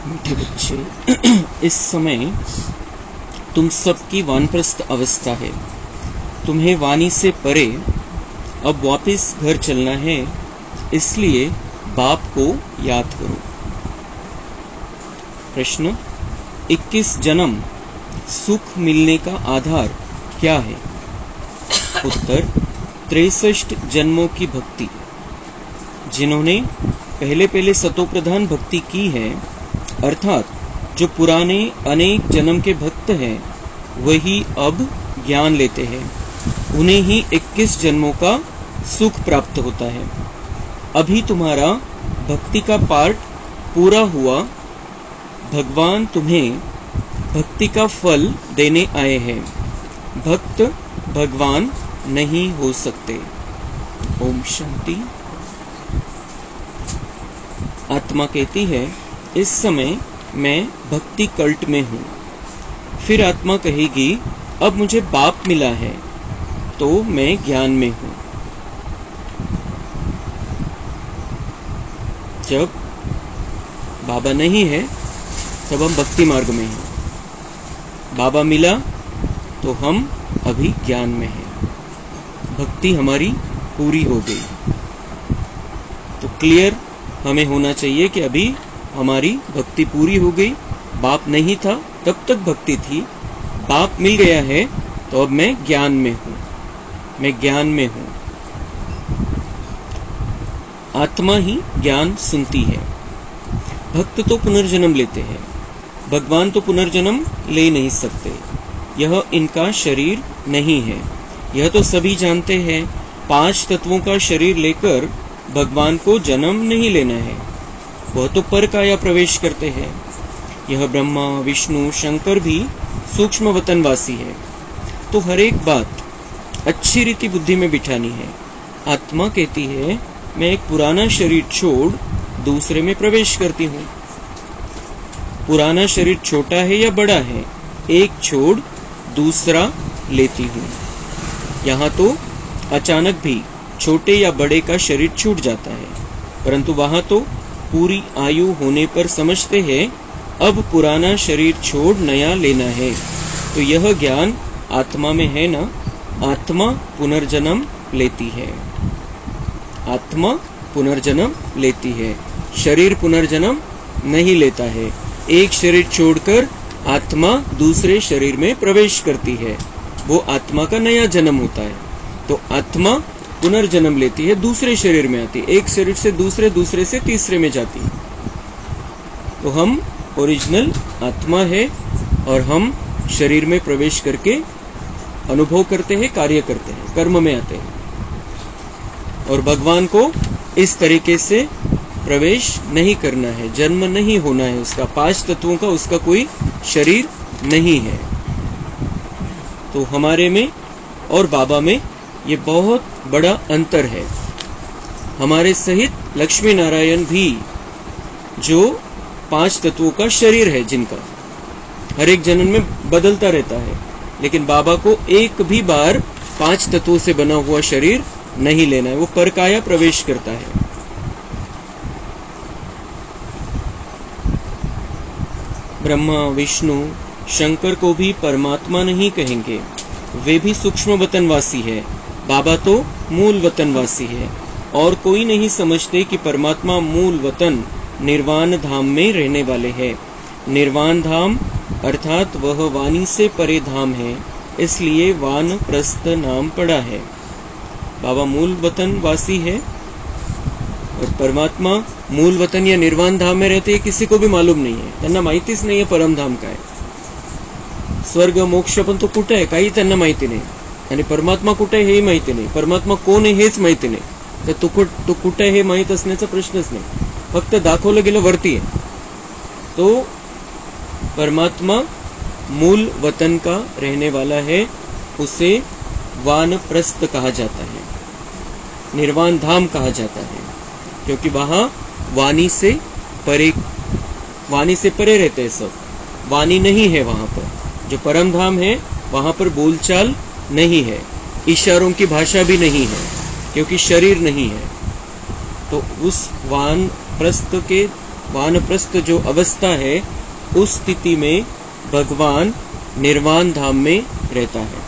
मीठे बच्चे, इस समय तुम सबकी वानप्रस्थ अवस्था है। तुम्हें वाणी से परे अब वापस घर चलना है, इसलिए बाप को याद करो। प्रश्न 21 जन्म सुख मिलने का आधार क्या है? उत्तर 63 जन्मों की भक्ति। जिन्होंने पहले सतोप्रधान भक्ति की है, अर्थात जो पुराने अनेक जन्म के भक्त हैं, वही अब ज्ञान लेते हैं। उन्हें ही 21 जन्मों का सुख प्राप्त होता है। अभी तुम्हारा भक्ति का पार्ट पूरा हुआ। भगवान तुम्हें भक्ति का फल देने आए हैं। भक्त भगवान नहीं हो सकते। ओम शांति। आत्मा कहती है, इस समय मैं भक्ति कल्ट में हूँ। फिर आत्मा कहेगी, अब मुझे बाप मिला है तो मैं ज्ञान में हूँ। जब बाबा नहीं है तब हम भक्ति मार्ग में हैं। बाबा मिला तो हम अभी ज्ञान में हैं। भक्ति हमारी पूरी हो गई। तो क्लियर हमें होना चाहिए कि अभी हमारी भक्ति पूरी हो गई। बाप नहीं था तब तक भक्ति थी। बाप मिल गया है तो अब मैं ज्ञान में हूँ। मैं ज्ञान में हूँ। आत्मा ही ज्ञान सुनती है। भक्त तो पुनर्जन्म लेते हैं। भगवान तो पुनर्जन्म ले नहीं सकते। यह इनका शरीर नहीं है। यह तो सभी जानते हैं। 5 तत्वों का शरीर लेकर भगवान को जन्म नहीं लेना है। वह तो पर काया प्रवेश करते हैं। यह ब्रह्मा विष्णु शंकर भी सूक्ष्म वतनवासी है। तो हर एक बात अच्छी रीति बुद्धि में बिठानी है। आत्मा कहती है, मैं एक पुराना शरीर छोड़ दूसरे में प्रवेश करती हूँ। पुराना शरीर छोटा है या बड़ा है, एक छोड़ दूसरा लेती हूँ। यहाँ तो अचानक भी छोटे या बड़े का शरीर छूट जाता है, परंतु वहां तो पूरी आयु होने पर समझते हैं अब पुराना शरीर छोड़ नया लेना है। तो यह ज्ञान आत्मा में है ना। आत्मा पुनर्जन्म लेती है। आत्मा पुनर्जन्म लेती है। शरीर पुनर्जन्म नहीं लेता है। एक शरीर छोड़कर आत्मा दूसरे शरीर में प्रवेश करती है। वो आत्मा का नया जन्म होता है। तो आत्मा पुनर्जन्म लेती है, दूसरे शरीर में आती है। एक शरीर से दूसरे, दूसरे से तीसरे में जाती है। तो हम ओरिजिनल आत्मा है और हम शरीर में प्रवेश करके अनुभव करते हैं, कार्य करते हैं, कर्म में आते हैं। और भगवान को इस तरीके से प्रवेश नहीं करना है, जन्म नहीं होना है उसका। 5 तत्वों का उसका कोई शरीर नहीं है। तो हमारे में और बाबा में ये बहुत बड़ा अंतर है। हमारे सहित लक्ष्मी नारायण भी जो 5 तत्वों का शरीर है, जिनका हर एक जन्म में बदलता रहता है, लेकिन बाबा को एक भी बार 5 तत्वों से बना हुआ शरीर नहीं लेना है। वो परकाया प्रवेश करता है। ब्रह्मा विष्णु शंकर को भी परमात्मा नहीं कहेंगे। वे भी सूक्ष्म वतनवासी है। बाबा तो मूल वतनवासी है। और कोई नहीं समझते कि परमात्मा मूल वतन निर्वाण धाम में रहने वाले हैं। निर्वाण धाम अर्थात वह वाणी से परे धाम है, इसलिए वानप्रस्थ नाम पड़ा है। बाबा मूल वतन वासी है और परमात्मा मूल वतन या निर्वाण धाम में रहते हैं, किसी को भी मालूम नहीं है। त्यांना माहितीच नाही आहे परम धाम काय, स्वर्ग मोक्ष पण तो कुठे आहे काही त्यांना माहिती नाही, आणि परमात्मा कुठे आहे हेही माहिती नाही, परमात्मा कोण आहे हेच माहिती नाही. तर तो कुठे आहे हे माहित असण्याचा प्रश्नच नाही, फक्त दाखवलं गेलं वरती आहे. तो परमात्मा मूल वतन का रहने वाला है, उसे वानप्रस्थ कहा जाता है, निर्वाण धाम कहा जाता है, क्योंकि वहां वाणी से परे रहते हैं सब. वाणी नहीं है वहां पर. जो परम धाम है वहां पर बोलचाल नहीं है, इशारों की भाषा भी नहीं है, क्योंकि शरीर नहीं है. तो उस वानप्रस्थ के वानप्रस्थ जो अवस्था है उस स्थिति में भगवान निर्वाण धाम में रहता है,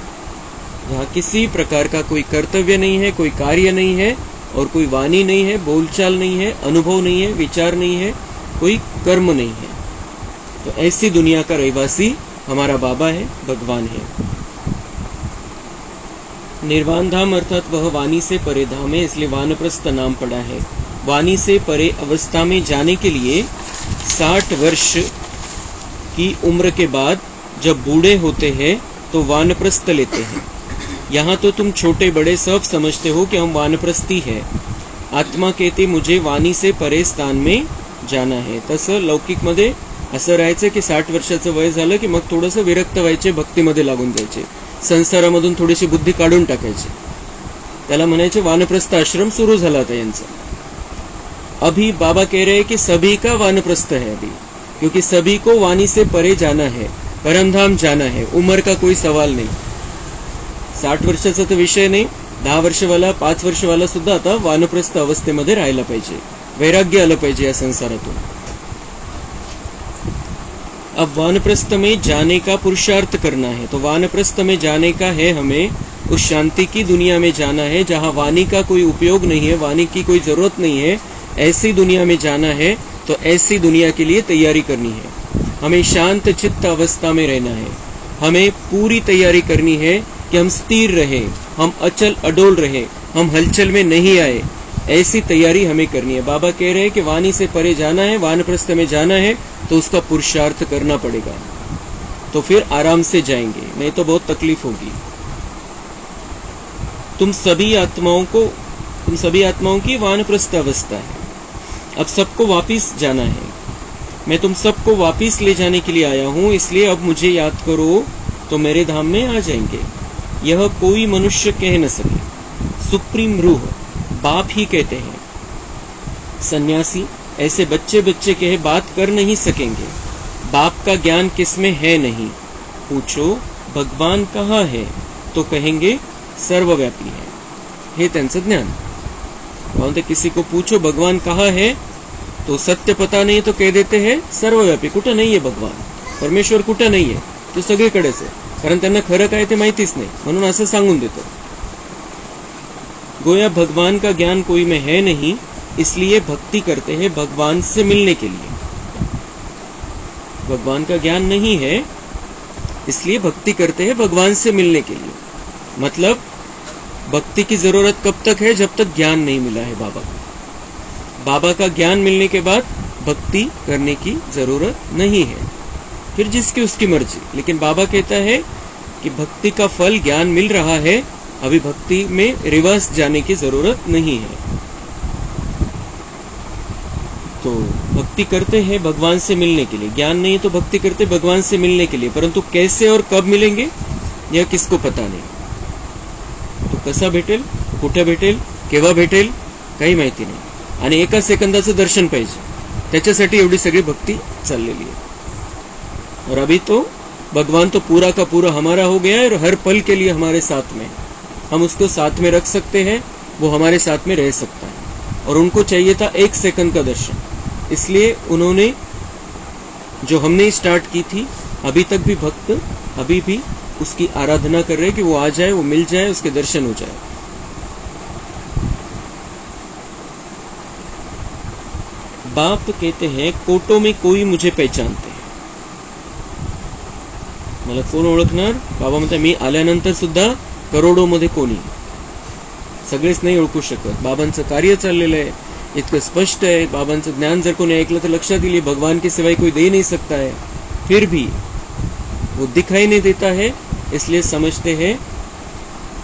जहाँ किसी प्रकार का कोई कर्तव्य नहीं है, कोई कार्य नहीं है और कोई वाणी नहीं है, बोलचाल नहीं है, अनुभव नहीं है, विचार नहीं है, कोई कर्म नहीं है। तो ऐसी दुनिया का रहवासी हमारा बाबा है, भगवान है। निर्वाण धाम अर्थात वह वाणी से परे धाम है, इसलिए वानप्रस्थ नाम पड़ा है। वाणी से परे अवस्था में जाने के लिए 60 वर्ष की उम्र के बाद जब बूढ़े होते हैं तो वानप्रस्थ लेते हैं। यहाँ तो तुम छोटे बड़े सब समझते हो कि हम वानप्रस्थी है। आत्मा कहते मुझे वाणी से परे स्थान में जाना आहे. तसं लौकिकमध्ये असं राहायचं की 60 वर्षाचं वय झालं की मग थोडंसं विरक्त व्हायचे, भक्तीमध्ये लागून जायचे, संसारामधून थोडीशी बुद्धी काढून टाकायची. त्याला म्हणायचे वानप्रस्थ आश्रम सुरू झाला था यांचा. अभी बाबा कह रहे हैं कि सभी का वानप्रस्थ है अभी, क्योंकि सभी को वाणी से परे जाना है, परमधाम जाना है. उम्र का कोई सवाल नहीं. 60 वर्षाचा तो विषय नहीं, 10 वर्षवाला 5 वर्षवाला सुद्धा आता वानप्रस्थ अवस्थेमध्ये राहायला पाहिजे, वैराग्य आलं पाहिजे या संसारातून. अब वानप्रस्थ में जाने का पुरुषार्थ करना है. तो वानप्रस्थ में जाने का है हमें उस शांति की दुनिया में जाना है जहां वाणी का कोई उपयोग नहीं है, वाणी की कोई जरूरत नहीं है. ऐसी दुनिया में जाना है तो ऐसी दुनिया के लिए तैयारी करनी है. हमें शांत चित्त अवस्था में रहना है. हमें पूरी तैयारी करनी है कि हम स्थिर रहे, हम अचल अडोल रहे, हम हलचल में नहीं आए. ऐसी तैयारी हमें करनी है. बाबा कह रहे हैं कि वाणी से परे जाना है, वानप्रस्थ में जाना है तो उसका पुरुषार्थ करना पड़ेगा, तो फिर आराम से जाएंगे, नहीं तो बहुत तकलीफ होगी. तुम सभी आत्माओं की वानप्रस्थ अवस्था है. अब सबको वापिस जाना है. मैं तुम सबको वापिस ले जाने के लिए आया हूं, इसलिए अब मुझे याद करो तो मेरे धाम में आ जाएंगे. यह कोई मनुष्य कह न सके. सुप्रीम रूह बाप ही कहते हैं. सन्यासी ऐसे बच्चे बच्चे कहे बात कर नहीं सकेंगे. बाप का ज्ञान किसमें है नहीं. पूछो भगवान कहाँ है तो कहेंगे सर्वव्यापी है. हे त्यांचं ज्ञान. म्हणते किसी को पूछो भगवान कहाँ है तो सत्य पता नहीं तो कह देते हैं सर्वव्यापी. कुठं नाहीये भगवान, परमेश्वर कुठं नाहीये, तो सगळीकडेच आहे. कारण त्यांना खरं काय ते माहितीच नाही, म्हणून असं सांगून देतो. गोया भगवान का ज्ञान कोई में है नहीं, इसलिए भक्ति करते हैं भगवान से मिलने के लिए. भगवान का ज्ञान नहीं है इसलिए भक्ति करते हैं भगवान से मिलने के लिए. मतलब भक्ति की जरूरत कब तक है, जब तक ज्ञान नहीं मिला है बाबा को. बाबा का ज्ञान मिलने के बाद भक्ति करने की जरूरत नहीं है, फिर जिसकी उसकी मर्जी. लेकिन बाबा कहता है कि भक्ति का फल ज्ञान मिल रहा है, अभी भक्ति में रिवर्स जाने की जरूरत नहीं है. तो भक्ति करते हैं भगवान से मिलने के लिए. ज्ञान नहीं तो भक्ति करते भगवान से मिलने के लिए, परंतु कैसे और कब मिलेंगे यह किसको पता नहीं. तो कसा भेटेल, कुठे भेटेल, केव्हा भेटेल काही माहिती नाही. आणि एका सेकंदाचं दर्शन पाहिजे, त्याच्यासाठी एवढी सगळी भक्ती चाललेली आहे. और अभी तो भगवान तो पूरा का पूरा हमारा हो गया है और हर पल के लिए हमारे साथ में. हम उसको साथ में रख सकते हैं, वो हमारे साथ में रह सकता है. और उनको चाहिए था 1 सेकंड का दर्शन, इसलिए उन्होंने जो हमने स्टार्ट की थी, अभी तक भी भक्त अभी भी उसकी आराधना कर रहे कि वो आ जाए, वो मिल जाए, उसके दर्शन हो जाए. बाप कहते हैं कोटों में कोई मुझे पहचानते हैं. मला कोण ओळखणार. बाबा म्हणतात मी आल्यानंतर सुद्धा करोडोमध्ये कोणी, सगळेच नाही ओळखू शकत. बाबांचं कार्य चाललेलं आहे, इतकं स्पष्ट आहे. बाबांचं ज्ञान जर कोणी ऐकलं तर लक्षात येईल भगवान की सिवाय कोई दे नहीं सकता है. फिर भी वो दिखाई नहीं देता है, इसलिए समझते हैं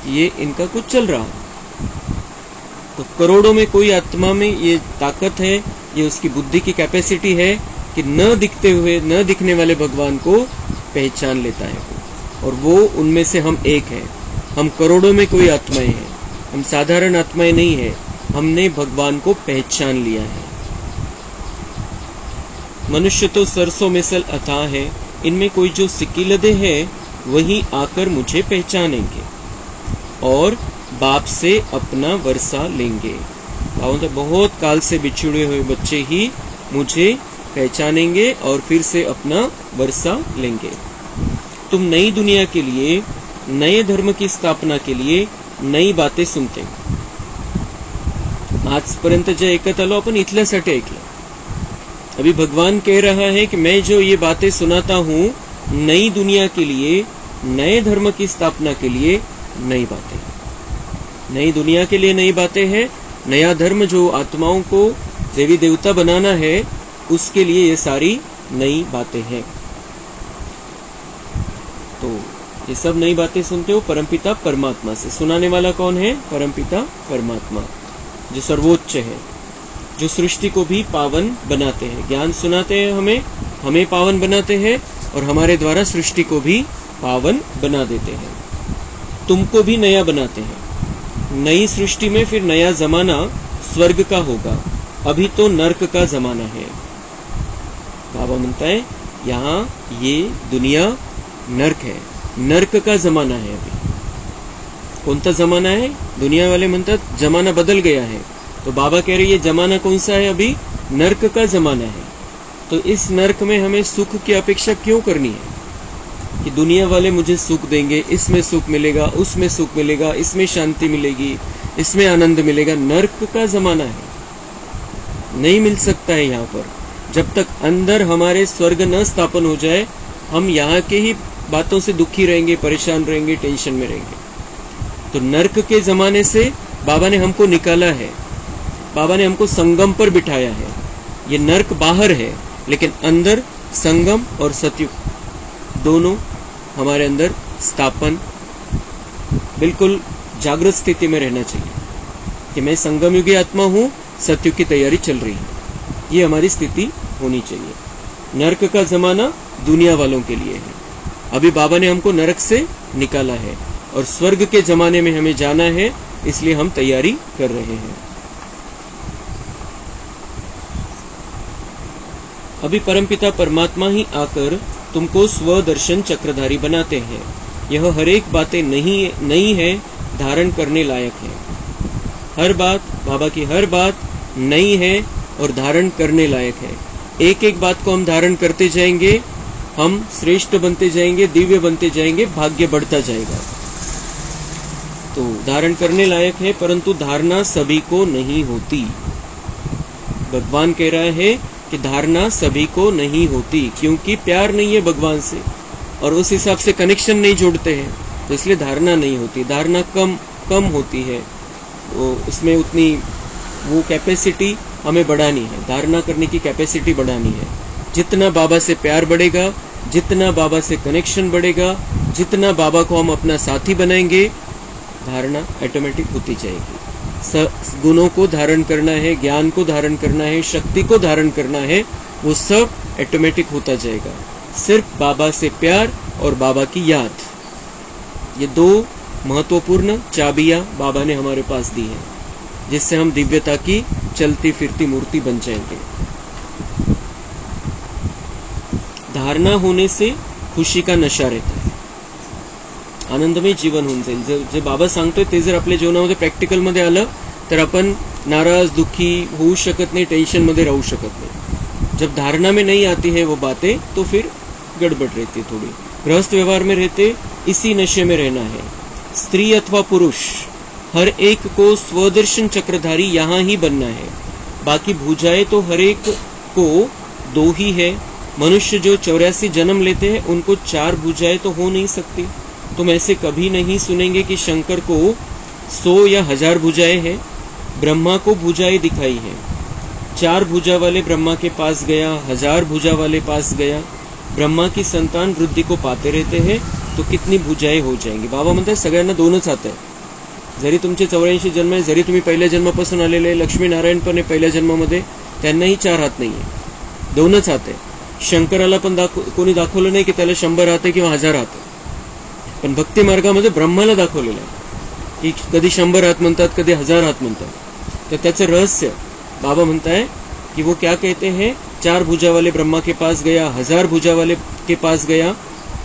कि ये इनका कुछ चल रहा है. तो करोड़ों में कोई आत्मा में ये ताकत है, ये उसकी बुद्धि की कैपेसिटी है कि न दिखते हुए, न दिखने वाले भगवान को पहचान लेता है. और वो उनमें से हम एक हैं. हम करोड़ों में कोई आत्माएं हैं, हम साधारण आत्माएं नहीं है. हमने भगवान को पहचान लिया है. मनुष्य तो सरसों मिसल अथाह है, इनमें कोई जो सिकीलदे है वही आकर मुझे पहचानेंगे और बाप से अपना वर्षा लेंगे. बहुत काल से बिछुड़े हुए बच्चे ही मुझे पहचानेंगे और फिर से अपना वर्षा लेंगे। तुम नई दुनिया के लिए, नए धर्म की स्थापना के लिए नई बातें सुनते हो। आजपर्यंत जे ऐकत आलो आपण इथल्यासाठी ऐकलं। अभी भगवान कह रहा है कि मैं जो ये बातें सुनाता हूँ, नई दुनिया के लिए, नए धर्म की स्थापना के लिए नई बातें, नई दुनिया के लिए नई बातें हैं। नया धर्म जो आत्माओं को देवी देवता बनाना है, उसके लिए ये सारी नई बातें हैं। तो ये सब नई बातें सुनते हो परमपिता परमात्मा से। सुनाने वाला कौन है? परमपिता परमात्मा, जो सर्वोच्च है, जो सृष्टि को भी पावन बनाते हैं। ज्ञान सुनाते हैं हमें पावन बनाते हैं और हमारे द्वारा सृष्टि को भी पावन बना देते हैं। तुमको भी नया बनाते हैं। नई सृष्टि में फिर नया जमाना स्वर्ग का होगा। अभी तो नर्क का जमाना है। बाबा म्हणता है यहाँ ये दुनिया नर्क है, नर्क का जमाना है। अभी कौन सा जमाना है? दुनिया वाले म्हणतात जमाना बदल गया है, तो बाबा कह रहे ये जमाना कौन सा है? अभी नर्क का जमाना है। तो इस नर्क में हमें सुख की अपेक्षा क्यों करनी है कि दुनिया वाले मुझे सुख देंगे, इसमें सुख मिलेगा, उसमें सुख मिलेगा, इसमें शांति मिलेगी, इसमें आनंद मिलेगा। नर्क का जमाना है, नहीं मिल सकता है यहाँ पर। जब तक अंदर हमारे स्वर्ग न स्थापन हो जाए, हम यहाँ के ही बातों से दुखी रहेंगे, परेशान रहेंगे, टेंशन में रहेंगे। तो नर्क के जमाने से बाबा ने हमको निकाला है, बाबा ने हमको संगम पर बिठाया है। ये नर्क बाहर है, लेकिन अंदर संगम और सतयुग दोनों हमारे अंदर स्थापन, बिल्कुल जागृत स्थिति में रहना चाहिए कि मैं संगम युगी आत्मा हूँ, सतयुग की तैयारी चल रही है। ये हमारी स्थिति होनी चाहिए। नर्क का जमाना दुनिया वालों के लिए है। अभी बाबा ने हमको नरक से निकाला है और स्वर्ग के जमाने में हमें जाना है, इसलिए हम तैयारी कर रहे हैं। अभी परमपिता परमात्मा ही आकर तुमको स्वदर्शन चक्रधारी बनाते हैं। यह हर एक बातें नई है, धारण करने लायक है। हर बात, बाबा की हर बात नई है और धारण करने लायक है। एक एक बात को हम धारण करते जाएंगे, हम श्रेष्ठ बनते जाएंगे, दिव्य बनते जाएंगे, भाग्य बढ़ता जाएगा। तो धारण करने लायक है, परंतु धारणा सभी को नहीं होती। भगवान कह रहा है कि धारणा सभी को नहीं होती, क्योंकि प्यार नहीं है भगवान से और उस हिसाब से कनेक्शन नहीं जोड़ते हैं, तो इसलिए धारणा नहीं होती। धारणा कम होती है, तो उसमें उतनी वो कैपेसिटी हमें बढ़ानी है, धारणा करने की कैपेसिटी बढ़ानी है। जितना बाबा से प्यार बढ़ेगा, जितना बाबा से कनेक्शन बढ़ेगा, जितना बाबा को हम अपना साथी बनाएंगे, धारणा ऑटोमेटिक होती जाएगी। गुणों को धारण करना है, ज्ञान को धारण करना है, शक्ति को धारण करना है, वो सब ऑटोमेटिक होता जाएगा। सिर्फ बाबा से प्यार और बाबा की याद, ये दो महत्वपूर्ण चाबियां बाबा ने हमारे पास दी है, जिससे हम दिव्यता की चलती फिरती मूर्ति बन जाएंगे। धारणा होने से खुशी का नशा रहता है, आनंदमय जीवन होऊन जाईल। जे बाबा सांगतोय ते जर आपल्या जीवनामध्ये प्रॅक्टिकल मध्ये आलं तर आपण नाराज, दुखी होऊ शकत नहीं, टेंशन मध्ये राहू शकत नहीं। जब धारणा में नहीं आती है वो बातें, तो फिर गड़बड़ रहती है थोड़ी। गृहस्थ व्यवहार में रहते इसी नशे में रहना है। स्त्री अथवा पुरुष, हर एक को स्वदर्शन चक्रधारी यहाँ ही बनना है। बाकी भुजाएं तो हर एक को दो ही है। मनुष्य जो 84 जन्म लेते हैं, उनको 4 भुजाएं तो हो नहीं सकती। तुम ऐसे कभी नहीं सुनेंगे कि शंकर को 100 या 1000 भुजाएं हैं। ब्रह्मा को भुजाएं दिखाई है। 4 भुजा वाले ब्रह्मा के पास गया, 1000 भुजा वाले पास गया। ब्रह्मा की संतान वृद्धि को पाते रहते हैं, तो कितनी भुजाएं हो जाएंगी। बाबा म्हणतात सगळ्यांना दोनच हात आहे। जरी तुमचे 84 जन्म आहे, जरी तुम्ही पहिल्या जन्मापासून आलेले, लक्ष्मीनारायण पण पहिल्या जन्मामध्ये, त्यांनाही 4 हात नाहीये, 2च हात आहे। शंकराला पण कोणी दाखवलं नाही की त्याला 100 हात आहे किंवा 1000 हात आहे, पण भक्ती मार्गामध्ये ब्रह्माला दाखवलेलं आहे की कधी 100 हात म्हणतात, कधी 1000 हात म्हणतात। तर त्याचं रहस्य बाबा म्हणताय कि वो क्या कहते हैं, 4 भुजा वाले ब्रह्मा के पास गया, 1000 भुजा वाले के पास गया।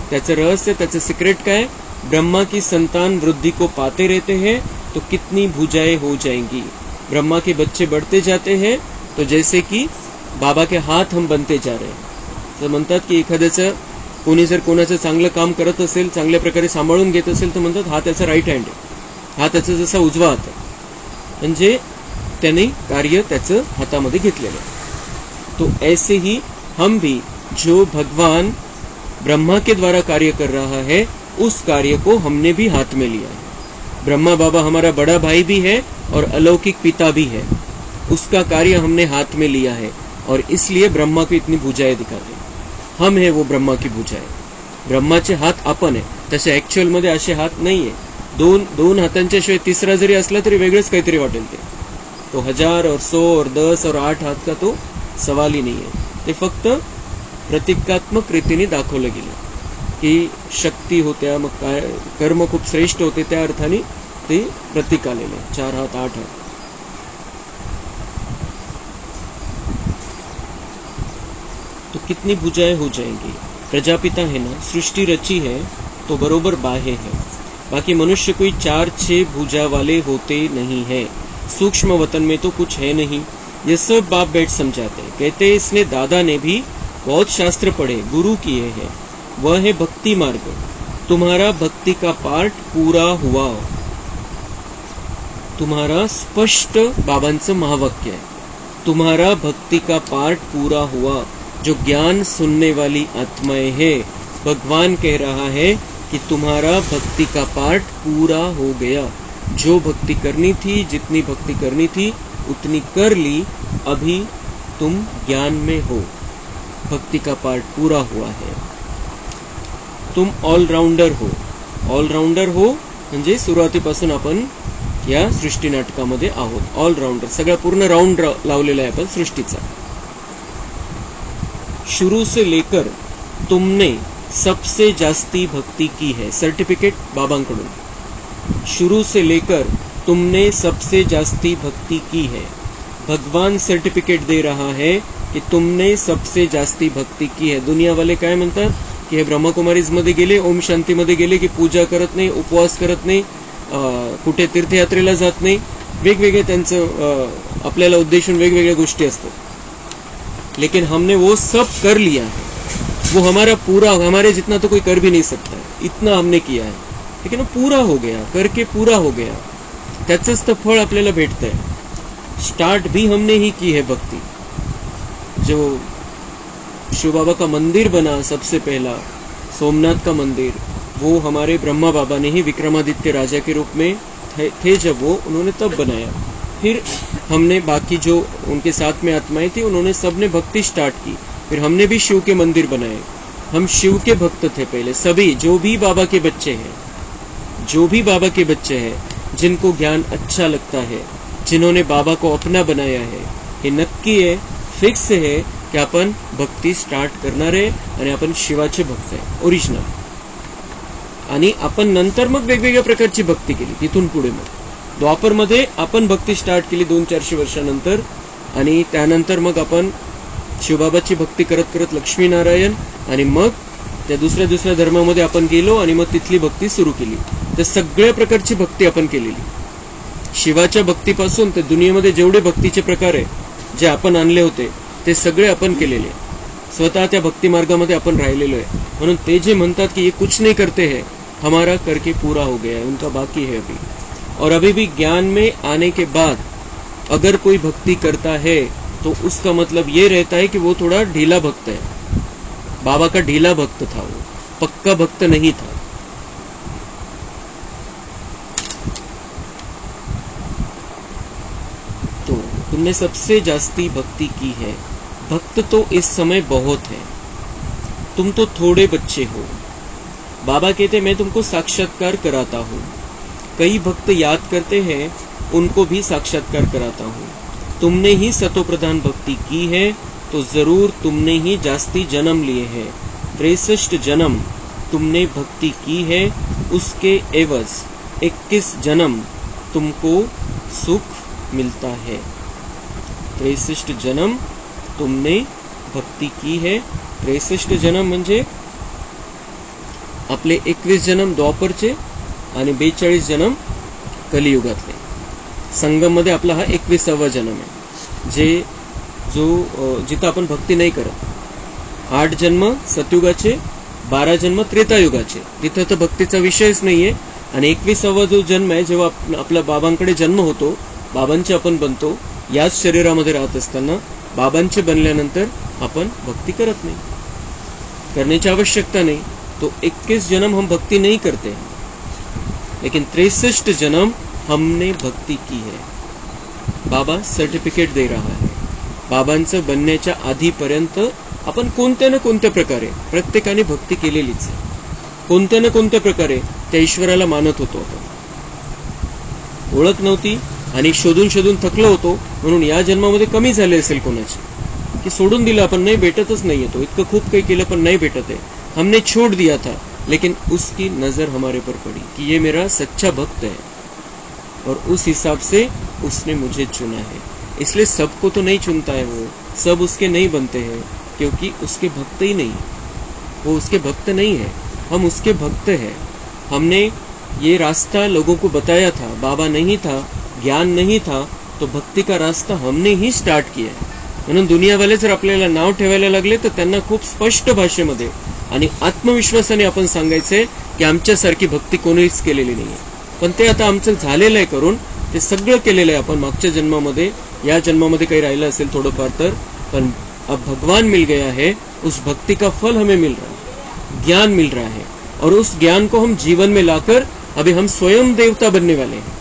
त्याचं रहस्य, त्याचं सिक्रेट काय? ब्रह्मा की संतान वृद्धि को पाते रहते हैं, तो कितनी भुजाएं हो जाएंगी। ब्रह्मा के बच्चे बढ़ते जाते हैं, तो जैसे कि बाबा के हात हम बनते जा रहे हैं. तर म्हणतात की एखाद्याचं कोणी जर कोणाचं चांगलं काम करत असेल, चांगल्या प्रकारे सांभाळून घेत असेल, तर म्हणतात हा त्याचा राईट हँड आहे, हा त्याचा जसा उजवा हात आहे. म्हणजे त्याने कार्य त्याचं हातामध्ये घेतलेलं आहे. तो ऐसे ही हम भी जो भगवान ब्रह्मा के द्वारा कार्य कर रहा है, उस कार्य को हमने भी हाथ में लिया है. ब्रह्मा बाबा हमारा बड़ा भाई भी है और अलौकिक पिता भी है. उसका कार्य हमने हाथ में लिया है और इसलिए ब्रह्मा को इतनी भुजाएं दिखाते. हम है वो ब्रह्मा की भुजाएं. ब्रह्माचे हात आपण आहे, तसे ऍक्च्युअल मध्ये असे हात नाहीये. दोन हातांच्या शिवाय तिसरा जरी असला तरी वेगळंच काहीतरी वाटेल ते. तो 1000 और 100 और 10 और 8 हात का तो सवाल ही नाहीये. ते फक्त प्रतिकात्मक रीतीने दाखवलं गेलं की शक्ती होत्या, मग काय कर्म खूप श्रेष्ठ होते, त्या अर्थाने ते प्रतीक आलेले 4 हात 8 हात. तो कितनी भुजाएं हो जाएंगी. प्रजापिता है ना, सृष्टि रची है तो बरोबर बाह्य है. बाकी मनुष्य कोई 4-6 भुजा वाले होते नहीं है. सूक्ष्म वतन में तो कुछ है नहीं. ये सब बाप बैठ समझाते हैं. कहते इसने दादा ने भी बहुत शास्त्र पढ़े, गुरु किए हैं. वह है भक्ति मार्ग. तुम्हारा भक्ति का पार्ट पूरा हुआ. तुम्हारा स्पष्ट बाबांचं महावाक्य आहे. तुम्हारा भक्ति का पार्ट पूरा हुआ. जो ज्ञान सुनने वाली आत्माएं है, भगवान कह रहा है कि तुम्हारा भक्ति का पार्ट पूरा हो गया. जो भक्ति करनी थी, जितनी भक्ति करनी थी, उतनी कर ली. अभी तुम ज्ञान में हो. भक्ति का पार्ट पूरा हुआ है. तुम ऑलराउंडर हो. ऑलराउंडर हो म्हणजे सुरुवातीपासून आपण या सृष्टी नाटकामध्ये आहोत. ऑलराउंडर, सगळा पूर्ण राउंड लावलेला आहे आपण सृष्टीचा. शुरू से लेकर तुमने सबसे जास्ती भक्ति की है. सर्टिफिकेट बाबांकडून. शुरू से लेकर तुमने सबसे जास्ती भक्ति की है. भगवान सर्टिफिकेट दे रहा है की तुमने सबसे जास्ती भक्ती की है. दुनिया वाले काय म्हणतात की हे ब्रह्मकुमारीज मध्ये गेले, ओम शांतीमध्ये गेले की पूजा करत नाही, उपवास करत नाही, कुठे तीर्थयात्रेला जात नाही, वेगवेगळे त्यांचं आपल्याला उद्देशून वेगवेगळ्या गोष्टी असतात. लेकिन हमने वो सब कर लिया है. वो हमारा पूरा, हमारे जितना तो कोई कर भी नहीं सकता है, इतना हमने किया है. लेकिन वो पूरा हो गया, करके पूरा हो गया. त्याचंच तर फळ आपल्याला भेटतंय. स्टार्ट भी हमने ही की है भक्ति. जो शिव बाबा का मंदिर बना सबसे पहला, सोमनाथ का मंदिर, वो हमारे ब्रह्मा बाबा ने ही विक्रमादित्य राजा के रूप में थे जब वो, उन्होंने तब बनाया. फिर हमने बाकी जो उनके साथ में आत्माएं थी, उन्होंने सबने भक्ति स्टार्ट की. फिर हमने भी शिव के मंदिर बनाए. हम शिव के भक्त थे पहले. सभी जो भी बाबा के बच्चे हैं, जो भी बाबा के बच्चे हैं, जिनको ज्ञान अच्छा लगता है, जिन्होंने बाबा को अपना बनाया है, हे नक्की आहे, फिक्स आहे की आपण भक्ती स्टार्ट करणार आहे आणि आपण शिवाचे भक्त आहे ओरिजिनल. आणि आपण नंतर मग वेगवेगळ्या प्रकारची भक्ती केली. तिथून पुढे मग द्वापरमध्ये आपण भक्ती स्टार्ट केली 200-400 वर्षानंतर. आणि त्यानंतर मग आपण शिवबाबाची भक्ती करत करत लक्ष्मीनारायण, आणि मग त्या दुसऱ्या धर्मामध्ये आपण गेलो आणि मग तिथली भक्ती सुरू केली. तर सगळ्या प्रकारची भक्ती आपण केलेली. शिवाच्या भक्तीपासून ते दुनियेमध्ये जेवढे भक्तीचे प्रकार आहे, जे आपण आणले होते, ते सगळे आपण केलेले. स्वतः त्या भक्ती मार्गामध्ये आपण राहिलेलो आहे. म्हणून ते जे म्हणतात की ये कुछ नहीं करते हैं, हमारा करके पूरा हो गया है, उनका बाकी है अभी. और अभी भी ज्ञान में आने के बाद अगर कोई भक्ति करता है तो उसका मतलब ये रहता है कि वो थोड़ा ढीला भक्त है. बाबा का ढीला भक्त था, वो पक्का भक्त नहीं था. तो तुमने सबसे जास्ती भक्ति की है. भक्त तो इस समय बहुत है, तुम तो थोड़े बच्चे हो. बाबा कहते मैं तुमको साक्षात्कार कराता हूँ. कई भक्त याद करते हैं, उनको भी साक्षात्कार कराता हूँ. तुमने ही सतोप्रधान भक्ति की है तो जरूर तुमने ही जास्ती जन्म लिए हैं. 63 जन्म तुमने भक्ति की है, उसके एवज 21 जन्म तुमको सुख मिलता है. 63 जन्म तुमने भक्ती की है. 63 जन्म म्हणजे आपले 21 जन्म द्वापरचे आणि 42 जन्म कलियुगातले. संगम मध्ये आपला हा 21वा जन्म आहे. जे जिथं आपण भक्ती नाही करत. 8 जन्म सतयुगाचे, 12 जन्म त्रेतायुगाचे, तिथं तर भक्तीचा विषयच नाहीये. आणि 21वा जो जन्म आहे, जेव्हा आपल्या बाबांकडे जन्म होतो, बाबांचे आपण बनतो, याच शरीरामध्ये राहत असताना बाबांचे बनल्यानंतर आपण भक्ती करत नाही, करण्याची आवश्यकता नहीं. तो 21 जन्म हम भक्ति नहीं करते, लेकिन 63 जन्म हमने भक्ति की है. बाबा सर्टिफिकेट दे रहा है. बाबांचं बनण्याच्या आधीपर्यंत आपण कोणत्या ना कोणत्या प्रकारे प्रत्येकाने भक्ती केलेलीच आहे. कोणत्या ना कोणत्या प्रकारे त्या ईश्वराला मानत होतो आपण. ओळख नव्हती आणि शोधून शोधून थकलो होतो, म्हणून या जन्मामध्ये कमी झाले असेल कोणाची, की सोडून दिलं आपण, नाही भेटतच नाही येतो. इतकं खूप काही केलं पण नाही भेटत है. हमने छोड़ दिया था, लेकिन उसकी नजर हमारे पर पड़ी कि ये मेरा सच्चा भक्त है और उस हिसाब से उसने मुझे चुना है. इसलिए सबको तो नहीं चुनता है वो, सब उसके नहीं बनते हैं, क्योंकि उसके भक्त ही नहीं, वो उसके भक्त नहीं है, हम उसके भक्त हैं. हमने ये रास्ता लोगों को बताया था, बाबा नहीं था, ज्ञान नहीं था, तो भक्ती का रास्ता हमने ही स्टार्ट किया है. म्हणून दुनियावाले जर आपल्याला नाव ठेवायला लागले तर त्यांना खूप स्पष्ट भाषेमध्ये आणि आत्मविश्वासाने आपण सांगायचंय की आमच्यासारखी भक्ती कोणीच केलेली नाहीये. पण ते आता आमचं झालेलं आहे करून, ते सगळं केलेलं आहे आपण मागच्या जन्मामध्ये. या जन्मामध्ये काही राहिलं असेल थोडंफार तर, पण अब भगवान मिल गया है, उस भक्ति का फल हमें मिल रहा है, ज्ञान मिल रहा है, और उस ज्ञान को हम जीवन में लाकर अभी हम स्वयं देवता बनने वाले हैं.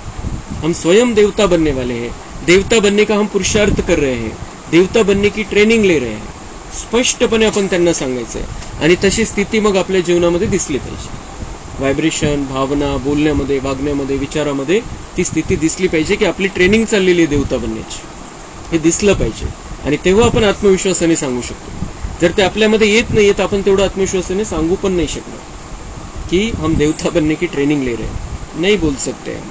हम स्वयं देवता बनने वाले हैं. देवता बनने का हम पुरुषार्थ कर रहे हैं, देवता बनने की ट्रेनिंग ले रहे हैं. स्पष्टपणे आपण त्यांना सांगायचंय. आणि तशी स्थिती मग आपल्या जीवनामध्ये दिसली पाहिजे. व्हायब्रेशन, भावना, बोलण्यामध्ये, वागण्यामध्ये, विचारामध्ये ती स्थिती दिसली पाहिजे की आपली ट्रेनिंग चाललेली आहे देवता बनण्याची. हे दिसलं पाहिजे आणि तेव्हा आपण आत्मविश्वासाने सांगू शकतो. जर ते आपल्यामध्ये येत नाही तर आपण तेवढं आत्मविश्वासाने सांगू पण नाही शकणार कि हम देवता बनने की ट्रेनिंग ले रहे हैं. नहीं बोल सकते हम.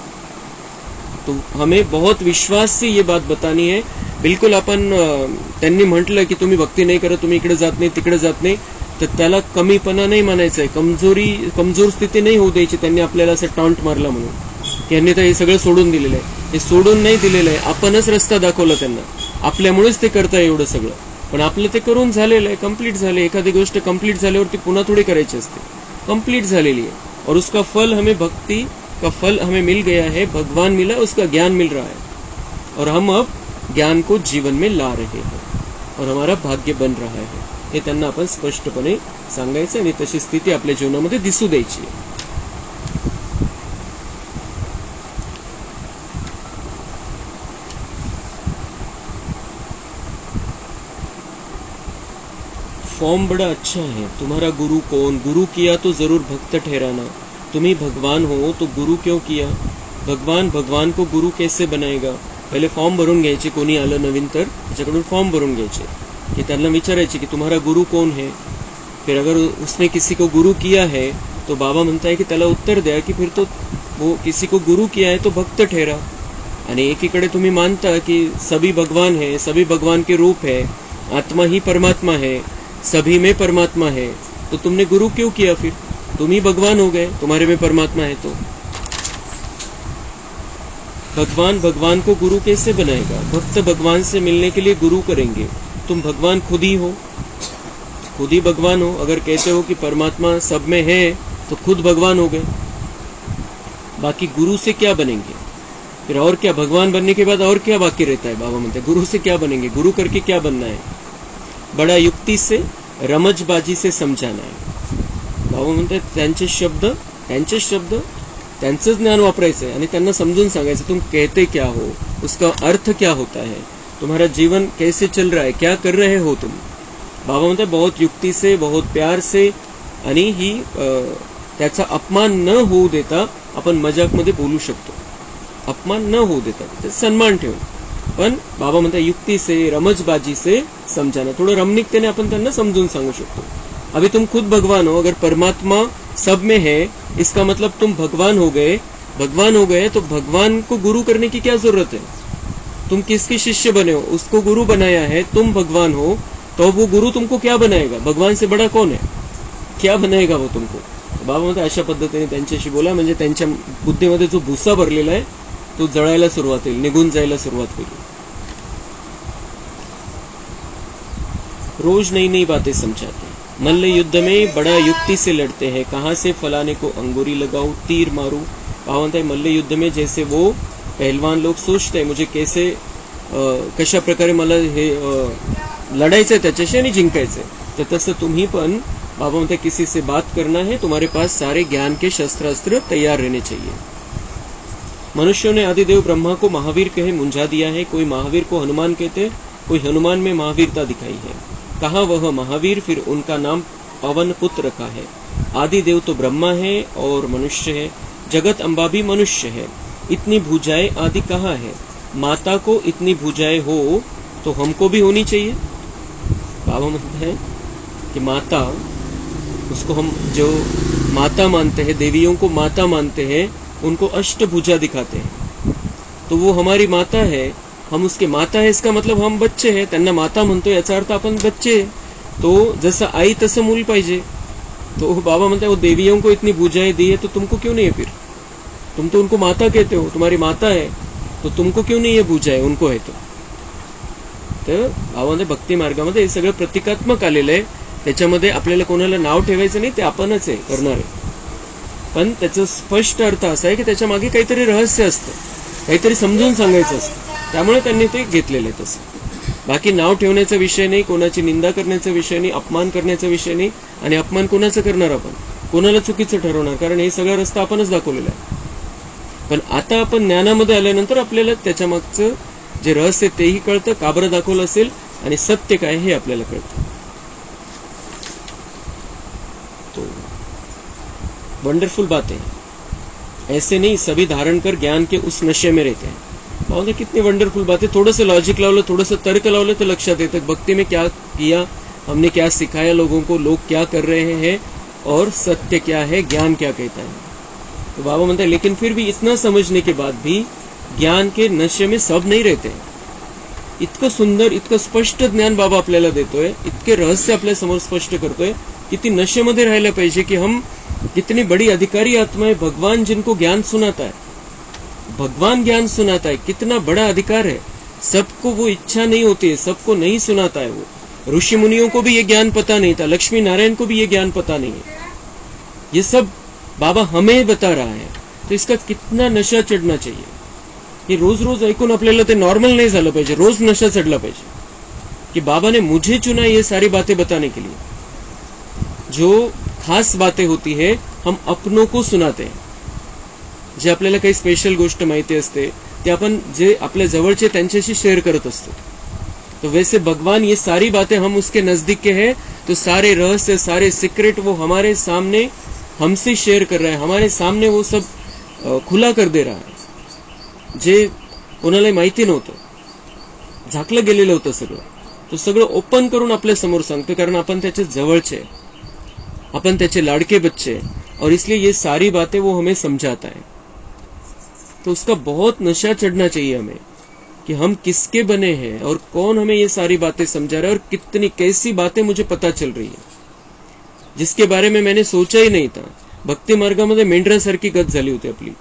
तो हमें बहुत विश्वास से ये बात बतानी है. बिलकुल आपण त्यांनी म्हटलं की तुम्ही भक्ती नाही करत, तुम्ही इकडे जात नाही, तिकडे जात नाही, तर त्याला कमीपणा नाही मानायचं आहे, कमजोर स्थिती नाही होऊ द्यायची. त्यांनी आपल्याला असं टॉन्ट मारला म्हणून की यांनी तर हे सगळं सोडून दिलेलं आहे. हे सोडून नाही दिलेलं आहे, आपणच रस्ता दाखवला त्यांना. आपल्यामुळेच ते करताय एवढं सगळं. पण आपलं ते करून झालेलं आहे, कम्प्लीट झाले. एखादी गोष्ट कम्प्लीट झाल्यावरती पुन्हा थोडी करायची असते, कम्प्लीट झालेली है. और उसका फल हमें, भक्ति का फल हमें मिल गया है, भगवान मिला, उसका ज्ञान मिल रहा है, और हम अब ज्ञान को जीवन में ला रहे हैं और हमारा भाग्य बन रहा है. हे त्यांना आपण स्पष्टपणे सांगायचं आणि तशी स्थिती आपल्या जीवनामध्ये दिसू द्यायची. फॉर्म बड़ा अच्छा है. तुम्हारा गुरु कौन? गुरु किया तो जरूर भक्त ठहराना. तुम्ही भगवान हो तो गुरु क्यों किया? भगवान को गुरु कैसे बनाएगा? पहिले फॉर्म भरून घ्यायचे. कोणी आलं नवीन तर त्याच्याकडून फॉर्म भरून घ्यायचे कि त्यांना विचारायचे कि तुम्हारा गुरु कौन है. फिर अगर उसने किसी को गुरु किया है तो बाबा म्हणता है कि त्याला उत्तर द्या कि फिर तो वो किसी को गुरु किया है तो भक्त ठहरा. आणि एकीकडे तुम्ही मानता कि सभी भगवान है, सभी भगवान के रूप है, आत्मा ही परमात्मा है, सभी में परमात्मा है, तो तुमने गुरु क्यों किया? फिर तुम ही भगवान हो गए, तुम्हारे में परमात्मा है. तो भगवान को गुरु कैसे बनाएगा? भक्त भगवान से मिलने के लिए गुरु करेंगे. तुम भगवान खुद ही हो, खुद ही भगवान हो. अगर कहते हो कि परमात्मा सब में है तो खुद भगवान हो गए. बाकी गुरु से क्या बनेंगे? फिर और क्या? भगवान बनने के बाद और क्या बाकी रहता है? बाबा म्हणते गुरु से क्या बनेंगे? गुरु करके क्या बनना है? बड़ा युक्ति से, रमजबाजी से समझाना है. बाबा म्हणते त्यांचे शब्द त्यांचं ज्ञान वापरायचं आहे आणि त्यांना समजून सांगायचं तुम कहते क्या हो, उसका अर्थ क्या होता है, तुम्हारा जीवन कैसे चल रहा है, क्या कर रहे हो तुम. बाबा म्हणते बहुत युक्ती से, बहुत प्यार से, आणि ही त्याचा अपमान न होऊ देता आपण मजाकमध्ये बोलू शकतो. अपमान न होऊ देता, ते सन्मान ठेवून. पण बाबा म्हणते युक्ती से, रमजबाजी से समजाना. थोडं रमणीकतेने आपण त्यांना समजून सांगू शकतो. अभी तुम खुद भगवान हो. अगर परमात्मा सब में है इसका मतलब तुम भगवान हो गए तो भगवान को गुरु करने की क्या जरूरत है? तुम किसके शिष्य बने हो? उसको गुरु बनाया है, तुम भगवान हो, तो वो गुरु तुमको क्या बनाएगा? भगवान से बड़ा कौन है? क्या बनाएगा वो तुमको? बाबा म्हणते अशा पद्धतीने त्यांच्याशी बोला, म्हणजे त्यांच्या बुद्धीमध्ये जो भुसा भरलेला आहे तो जळायला सुरुवात होईल, निघून जायला सुरुवात होईल. रोज नई नई बातें समझाते हैं। मल्ल युद्ध में बड़ा युक्ति से लड़ते हैं, कहाँ से फलाने को अंगूरी लगाऊं, तीर मारूं। पावंत है मल्ल युद्ध में जैसे वो पहलवान लोग सोचते हैं मुझे कैसे कशा प्रकारे मला हे लढायचंय त्याच्याशी आणि जिंकायचंय, तर तसं तुम्ही पण बाबा म्हणते किसी से बात करना है, तुम्हारे पास सारे ज्ञान के शस्त्रास्त्र तैयार रहने चाहिए। मनुष्यों ने आदिदेव ब्रह्मा को महावीर कहे मुंझा दिया है, कोई महावीर को हनुमान कहते, कोई हनुमान में महावीरता दिखाई है। कहा वह महावीर, फिर उनका नाम पवन पुत्र रखा है। आदिदेव तो ब्रह्मा है और मनुष्य है, जगत अम्बा भी मनुष्य है। इतनी भुजाएं आदि कहाँ है, माता को इतनी भुजाएं हो तो हमको भी होनी चाहिए। बाबा म्हणते हैं कि माता, उसको हम जो माता मानते हैं, देवियों को माता मानते हैं, उनको अष्टभुजा दिखाते हैं, तो वो हमारी माता है, हम उसके माता है, इसका मतलब हम बच्चे हैं, त्यांना माता म्हणतो याचा अर्थ आपण बच्चे आहे। तो जसं आई तसं मूल पाहिजे। तो बाबा म्हणते वो देवियों को इतनी भुजाएं दी है तो तुमको क्यों नहीं है, फिर तुम तो उनको माता कहते हो, तुम्हारी माता है, तो तुमको क्यों नाही है भुजाएं, उनको है तो। तर भावामध्ये भक्ती मार्गामध्ये हे सगळं प्रतिकात्मक आलेलं आहे, त्याच्यामध्ये आपल्याला कोणाला नाव ठेवायचं नाही, ते आपणच आहे करणारे, पण त्याचा स्पष्ट अर्थ असा आहे की त्याच्या मागे काहीतरी रहस्य असतं, काहीतरी समजून सांगायचं असतं, त्यामुळे त्यांनी ते घेतलेलं आहे तसं। बाकी नाव ठेवण्याचा विषय नाही, कोणाची निंदा करण्याचा विषय नाही, अपमान करण्याचा विषय नाही, आणि अपमान कोणाचा करणार आपण, कोणाला चुकीचं ठरवणार, कारण हे सगळा रस्ता आपणच दाखवलेला आहे। पण आता आपण ज्ञानामध्ये आल्यानंतर आपल्याला त्याच्या मागचं जे रहस्य तेही कळतं, का बरं दाखवलं असेल, आणि सत्य काय हे आपल्याला कळतं। तो वंडरफुल बात है, ऐसे नहीं सभी धारण कर ज्ञान के उस नशे में रहते हैं। बहुत कितनी वंडरफुल बात है, थोड़ा सा लॉजिक लावलं, थोड़ा सा तर्क लावलं तो लक्षात येतं भक्ति में क्या किया हमने, क्या सिखाया लोगों को, लोग क्या कर रहे हैं, और सत्य क्या है, ज्ञान क्या कहता है। तो बाबा म्हणते हैं लेकिन फिर भी इतना समझने के बाद भी ज्ञान के नशे में सब नहीं रहते हैं। इतकं सुंदर, इतकं स्पष्ट ज्ञान बाबा आपल्याला देतोय, इतके रहस्य आपल्या समोर स्पष्ट करतोय, किती नशेमध्ये राहायला पाहिजे कि हम कितनी बड़ी अधिकारी आत्मा है, भगवान जिनको ज्ञान सुनाता है, भगवान ज्ञान सुनाता है, कितना बड़ा अधिकार है। सबको वो इच्छा नहीं होती है, सबको नहीं सुनाता है वो। ऋषि मुनियों को भी ये ज्ञान पता नहीं था, लक्ष्मी नारायण को भी ये ज्ञान पता नहीं है, ये सब बाबा हमें बता रहा है। तो इसका कितना नशा चढ़ना चाहिए, हे रोज रोज ऐकून आपल्याला ते नॉर्मल नाही झालं पाहिजे, रोज नशा चढला पाहिजे कि बाबा ने मुझे चुना ये सारी बातें बताने के लिए। जो खास बातें होती है हम अपनों को सुनाते हैं, जे आपल्याला काही स्पेशल गोष्ट माहिती असते ते आपण जे आपल्या जवळचे त्यांच्याशी शेअर करत असतो। तो वैसे भगवान ये सारी बातें हम उसके नजदीक के हैं, तो सारे रहस्य, सारे सीक्रेट वो हमारे सामने हमसे शेअर कर रहा है, हमारे सामने वो सब खुला कर दे रहा है, जे कोणाला माहिती नव्हतं, झाकलं गेलेलं होतं सगळं, तो सगळं ओपन करून आपल्या समोर सांगतो, कारण आपण त्याचे जवळचे, अपन त्याचे लाड़के बच्चे, और इसलिए ये सारी बातें वो हमें समझाता है। तो उसका बहुत नशा चढ़ना चाहिए हमें कि हम किसके बने हैं और कौन हमें ये सारी बातें समझा रहा है, और कितनी कैसी बातें मुझे पता चल रही है जिसके बारे में मैंने सोचा ही नहीं था। भक्ती मार्गामध्ये मेंढरासारखी गत झाली होती आपली,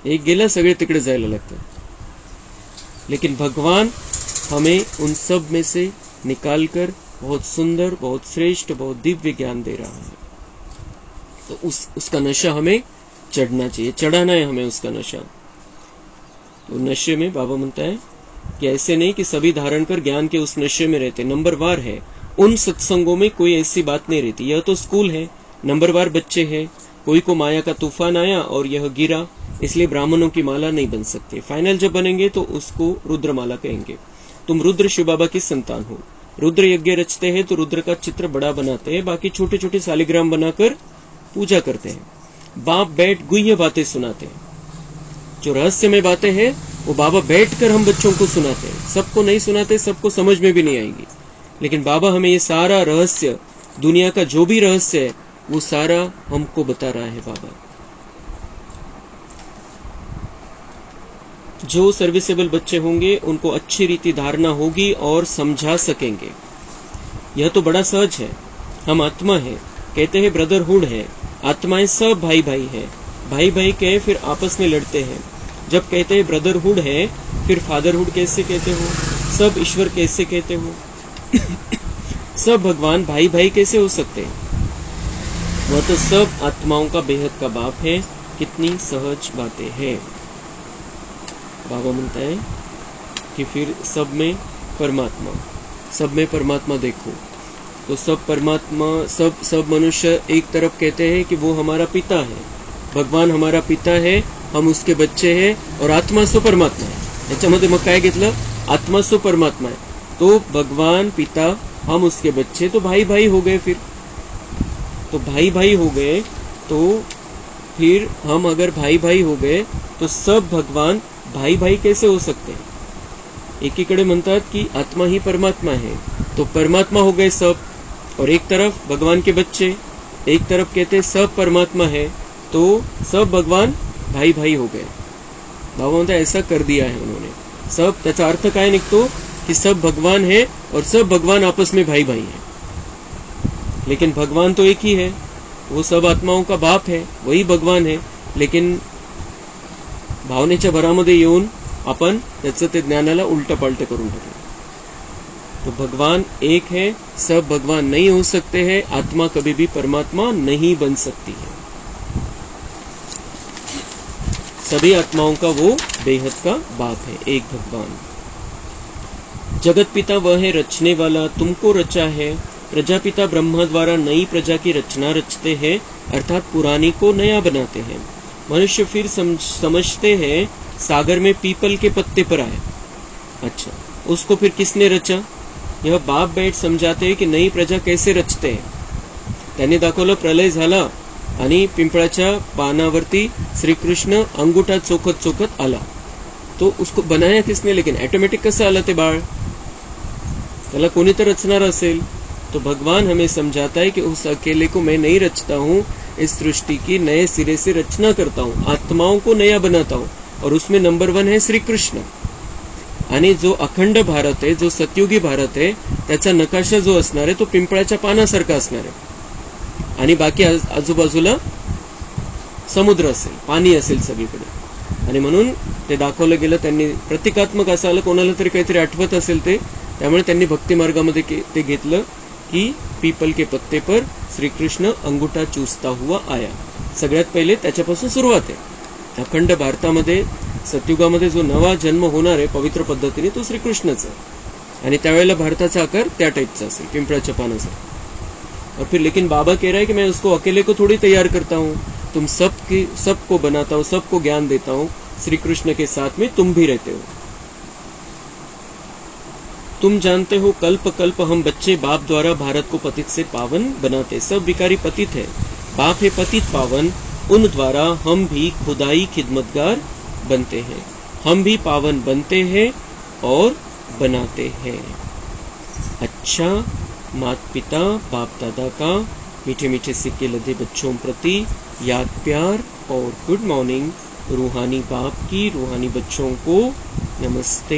एक गेला सगळे तिकडे जायला लागतं, लेकिन भगवान हमें उन सब में से निकालकर बहुत सुंदर, बहुत श्रेष्ठ, बहुत दिव्य ज्ञान दे रहा है। तो उसका नशा हमें चढ़ना चाहिए, चढ़ाना है हमें उसका नशा। तो नशे में बाबा म्हणता है कि ऐसे नहीं कि सभी धारण कर ज्ञान के उस नशे में रहते, नंबरवार है। उन सत्संगों में कोई ऐसी बात नहीं रहती, यह तो स्कूल है, नंबरवार बच्चे हैं, कोई को माया का तूफान आया और यह गिरा, इसलिए ब्राह्मणों की माला नहीं बन सकती। फाइनल जब बनेंगे तो उसको रुद्रमाला कहेंगे। तुम रुद्र शिव बाबा की संतान हो, रुद्र यज्ञ रचते हैं तो रुद्र का चित्र बड़ा बनाते हैं, बाकी छोटे छोटे शालिग्राम बनाकर पूजा करते हैं। बाप बैठ गुह्य बातें सुनाते हैं, जो रहस्यमय बातें हैं वो बाबा बैठकर हम बच्चों को सुनाते हैं। सबको नहीं सुनाते, सबको समझ में भी नहीं आएंगी, लेकिन बाबा हमें ये सारा रहस्य, दुनिया का जो भी रहस्य है वो सारा हमको बता रहा है बाबा। जो सर्विसेबल बच्चे होंगे उनको अच्छी रीति धारणा होगी और समझा सकेंगे। यह तो बड़ा सहज है, हम आत्मा है, कहते हैं ब्रदरहुड है, आत्माएं सब भाई भाई है, भाई भाई कहे फिर आपस में लड़ते हैं। जब कहते हैं ब्रदरहुड है फिर फादरहुड कैसे कहते हो, सब ईश्वर कैसे कहते हो। सब भगवान भाई भाई कैसे हो सकते हैं? वह तो सब आत्माओं का बेहद का बाप है। कितनी सहज बातें हैं। बाबा म्हणता है कि फिर सब में परमात्मा, सब में परमात्मा देखो तो सब परमात्मा, सब मनुष्य एक तरफ कहते हैं कि वो हमारा पिता है, भगवान हमारा पिता है, हम उसके बच्चे हैं और आत्मा सो परमात्मा है। याच्यामध्ये मग काय घेतलं? आत्मा सो परमात्मा है, तो भगवान पिता, हम उसके बच्चे, तो भाई भाई हो गए। फिर तो भाई भाई हो गए, तो फिर हम अगर भाई भाई हो गए तो सब भगवान भाई भाई कैसे हो सकते हैं? एकीकडे म्हणतात की आत्मा ही परमात्मा है, तो परमात्मा हो गए सब, और एक तरफ भगवान के बच्चे, एक तरफ कहते सब परमात्मा है, तो सब भगवान भाई भाई हो गए। बाबा म्हणता ऐसा कर दिया है उन्होंने। सब, त्याचा अर्थ काय निघतो कि सब भगवान है और सब भगवान आपस में भाई भाई है। लेकिन भगवान तो एक ही है, वो सब आत्माओं का बाप है, वही भगवान है। लेकिन भावनेच्या भरामध्ये येऊन आपण त्याचं ते ज्ञानाला उलट पालट करून टाकलं। तो भगवान एक है, सब भगवान नहीं हो सकते हैं, आत्मा कभी भी परमात्मा नहीं बन सकती है। सभी आत्माओं का वो बेहद का बाप है, एक भगवान। जगत पिता वह है रचने वाला, तुमको रचा है। प्रजापिता ब्रह्मा द्वारा नई प्रजा की रचना रचते हैं, अर्थात पुरानी को नया बनाते हैं। मनुष्य फिर समझते हैं सागर में पीपल के पत्ते पर आए। अच्छा, उसको फिर किसने रचा? यह बाप बैठ समझाते हैं कि नई प्रजा कैसे रचते हैं। त्यांनी दाखवलं प्रलय झाला आणि पिंपळाच्या पानावरती श्रीकृष्ण अंगूठा चोखत चोखत आला, तो उसको बनाया किसने? लेकिन ऑटोमेटिक कसं आलं ते बाळ? त्याला कोणी तर रचणार असेल। तो भगवान हमें समझाता है कि उस अकेले को मैं नहीं रचता हूँ, इस सृष्टि की नए सिरे से रचना करता हूँ, आत्माओं को नया बनाता हूँ, और उसमें नंबर 1 है श्री कृष्ण। आणि जो अखंड भारत आहे, जो सतयुगी भारत आहे, त्याचा नकाशा जो असणार आहे तो पिंपळाच्या पानासारखा असणार आहे, आणि बाकी आजूबाजूला समुद्र असेल, पाणी असेल सगळीकडे। आणि म्हणून ते दाखवलं गेलं, त्यांनी प्रतिकात्मक असं आलं, कोणाला तरी काहीतरी आठवत असेल ते, त्यामुळे त्यांनी भक्ती मार्गामध्ये ते घेतलं की पीपल के पत्ते पर श्रीकृष्ण अंगूठा चूसता हुआ आया। सगळ्यात पहिले त्याच्यापासून सुरुवात आहे। अखंड भारतामध्ये सतयुगामध्ये जो नवा जन्म होणार आहे पवित्र पद्धतीने, तो श्रीकृष्णचा, आणि त्यावेळेला भारताचा आकार त्या टाइपचा असेल, पिंपळाच्या पानाचा। और फिर लेकिन बाबा कह रहा है कि मैं उसको अकेले को थोड़ी तैयार करता हूँ, तुम सबको बनाता हूँ, सबको ज्ञान देता हूँ, श्री कृष्ण के साथ में तुम भी रहते हो। तुम जानते हो कल्प कल्प हम बच्चे बाप द्वारा भारत को पतित से पावन बनाते। सब विकारी पतित है, बाप है पतित पावन, उन द्वारा हम भी खुदाई खिदमतगार बनते हैं, हम भी पावन बनते हैं और बनाते हैं। अच्छा, माता पिता बाप दादा का मीठे मीठे सिक्के लदे बच्चों प्रति याद प्यार और गुड मॉर्निंग। रूहानी बाप की रूहानी बच्चों को नमस्ते।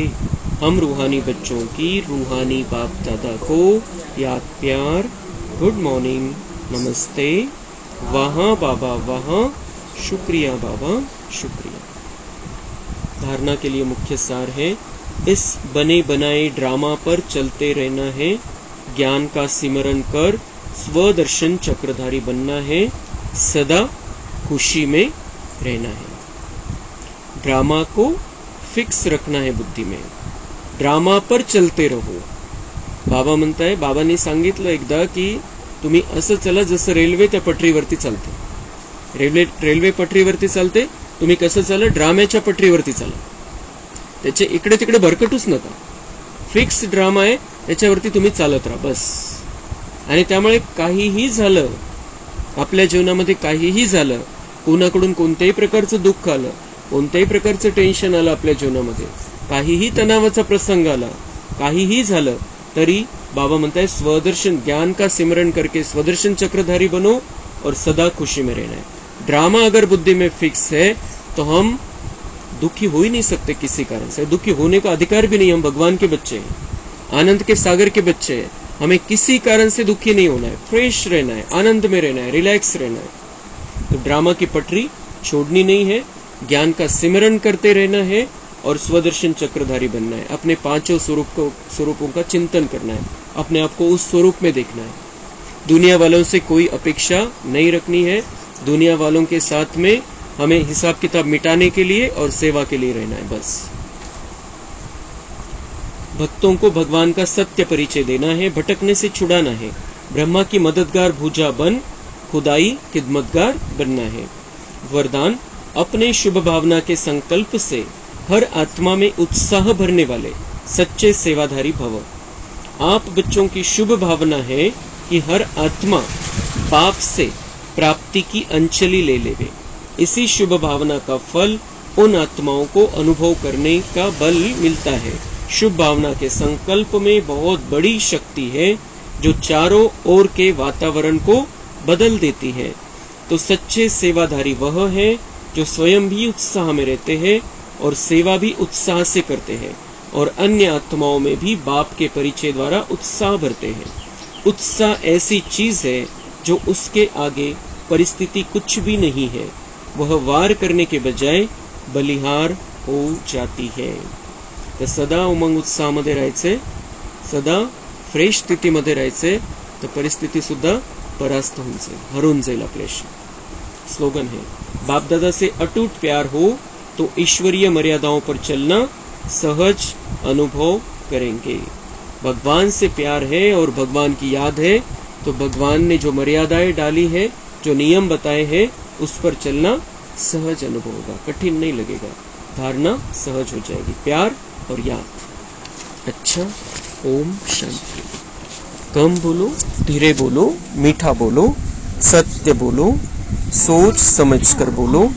हम रूहानी बच्चों की रूहानी बाप दादा को याद प्यार, गुड मॉर्निंग, नमस्ते। वहाँ बाबा वहाँ, शुक्रिया बाबा शुक्रिया। धारणा के लिए मुख्य सार है, इस बने बनाए ड्रामा पर चलते रहना है, ज्ञान का सिमरन कर स्वदर्शन चक्रधारी बनना है, सदा खुशी में रहना है। ड्रामा को फिक्स रखना है बुद्धि में, ड्रामा पर चलते रहो। बाबा म्हणताय, बाबांनी सांगितलं एकदा की तुम्ही असं चला जसं रेल्वे त्या पटरीवरती चालते। रेल्वे पटरीवरती चालते, तुम्ही कसं चाला? ड्राम्याच्या पटरीवरती चाला, त्याचे इकडे तिकडे भरकटूच नका। फिक्स ड्रामा आहे, त्याच्यावरती तुम्ही चालत राहा बस। आणि त्यामुळे काहीही झालं आपल्या जीवनामध्ये, काहीही झालं, कोणाकडून कोणत्याही प्रकारचं दुःख आलं, कोणत्याही प्रकारचं टेन्शन आलं आपल्या जीवनामध्ये, काहीही तणावाचा प्रसंग आला, काहीही झालं तरी बाबा म्हणताय स्वदर्शन ज्ञान का सिमरन करके स्वदर्शन चक्रधारी बनो और सदा खुशी में रहना है। ड्रामा अगर बुद्धि में फिक्स है तो हम दुखी हो ही नहीं सकते किसी कारण से, दुखी होने का अधिकार भी नहीं। हम भगवान के बच्चे हैं, आनंद के सागर के बच्चे हैं, हमें किसी कारण से दुखी नहीं होना है, फ्रेश रहना है, आनंद में रहना है, रिलैक्स रहना है। तो ड्रामा की पटरी छोड़नी नहीं है, ज्ञान का सिमरन करते रहना है और स्वदर्शन चक्रधारी बनना है। अपने पांचों स्वरूपों का चिंतन करना है। अपने आप को उस स्वरूप में देखना है। दुनिया वालों से कोई अपेक्षा नहीं रखनी है। दुनिया वालों के साथ में हमें हिसाब किताब मिटाने के लिए और सेवा के लिए रहना है बस। भक्तों को भगवान का सत्य परिचय देना है, भटकने से छुड़ाना है। ब्रह्मा की मददगार भुजा बन खुदाई खिदमतगार बनना है। वरदान, अपने शुभ भावना के संकल्प से हर आत्मा में उत्साह भरने वाले सच्चे सेवाधारी भव। आप बच्चों की शुभ भावना है कि हर आत्मा बाप से प्राप्ति की अंजलि ले लेवे। इसी शुभ भावना का फल उन आत्माओं को अनुभव करने का बल मिलता है। शुभ भावना के संकल्प में बहुत बड़ी शक्ति है जो चारों ओर के वातावरण को बदल देती है। तो सच्चे सेवाधारी वह है जो स्वयं भी उत्साह में रहते हैं और सेवा भी उत्साह से करते हैं और अन्य आत्माओं में भी बाप के परिचय द्वारा उत्साह भरते हैं। उत्साह ऐसी चीज है जो उसके आगे परिस्थिति कुछ भी नहीं है। वह वार करने के बजाय बलिहार हो जाती है। तर सदा उमंग उत्साहामध्ये राहायचे, सदा फ्रेश स्थितीमध्ये राहायचे, तर परिस्थिती सुद्धा परास्त होऊन जाईल, हरून जाईल आपल्याशी। स्लोगन है, बाप दादा से अटूट प्यार हो तो ईश्वरीय मर्यादाओं पर चलना सहज अनुभव करेंगे। भगवान से प्यार है और भगवान की याद है तो भगवान ने जो मर्यादाएं डाली है, जो नियम बताए हैं, उस पर चलना सहज अनुभव होगा, कठिन नहीं लगेगा, धारणा सहज हो जाएगी। प्यार और याद। अच्छा, ओम शांति। कम बोलो, धीरे बोलो, मीठा बोलो, सत्य बोलो, सोच समझ कर बोलो।